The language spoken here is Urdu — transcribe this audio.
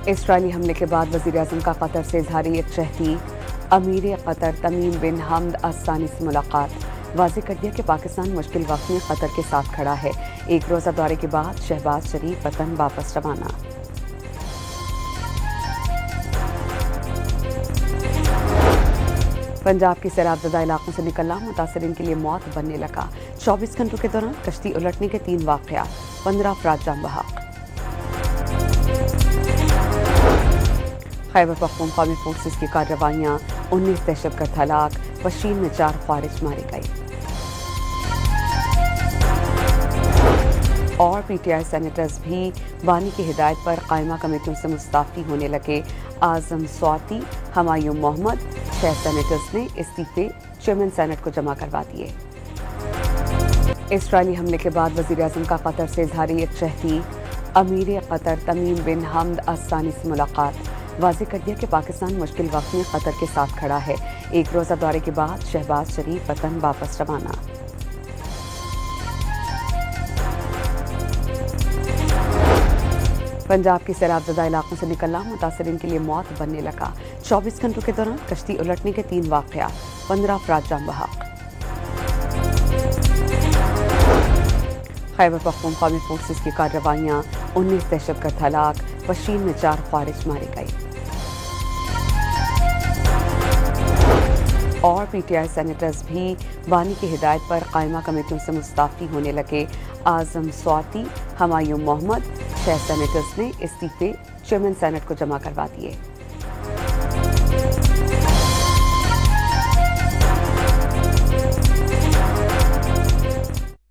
اسرائیلی حملے کے بعد وزیراعظم کا قطر سے اظہار یکجہتی، امیر قطر تمیم بن حمد الثانی سے ملاقات، واضح کر دیا کہ پاکستان مشکل وقت میں قطر کے ساتھ کھڑا ہے۔ ایک روزہ دورے کے بعد شہباز شریف وطن واپس روانہ۔ پنجاب کے سیلاب زدہ علاقوں سے نکلنا متاثرین کے لیے موت بننے لگا۔ 24 گھنٹوں کے دوران کشتی الٹنے کے 3 واقعات، 15 افراد جاں بحق۔ خیبر پختونخوا میں فورسز کی کارروائیاں، 19 دہشت گرد ہلاک، پشین میں 4 خوارج مارے گئے۔ اور پی ٹی آئی سینیٹرز بھی بانی کی ہدایت پر قائمہ کمیٹیوں سے مستعفی ہونے لگے۔ اعظم سواتی، ہمایوں محمد، 6 سینیٹرز نے استعفے چیئرمین سینٹ کو جمع کروا دیے۔ اسرائیلی حملے کے بعد وزیراعظم کا قطر سے اظہار یکجہتی، امیر قطر تمیم بن حمد الثانی سے ملاقات، واضح کر دیا کہ پاکستان مشکل وقت میں قطر کے ساتھ کھڑا ہے۔ ایک روزہ دورے کے بعد شہباز شریف وطن واپس روانہ۔ پنجاب کے سیلاب زدہ علاقوں سے نکلنا متاثرین کے لیے موت بننے لگا۔ 24 گھنٹوں کے دوران کشتی الٹنے کے 3 واقعات، 15 افراد جاں بحق۔ خیبر پختونخوا میں فورسز کی کارروائیاں، 19 دہشت گرد ہلاک، پشین میں 4 خوارج مارے گئے۔ اور پی ٹی آئی سینیٹرز بھی بانی کی ہدایت پر قائمہ کمیٹیوں سے مستعفی ہونے لگے۔ اعظم سواتی، ہمایوں محمد، 6 سینیٹرز نے استعفے چیئرمین سینٹ کو جمع کروا دیے۔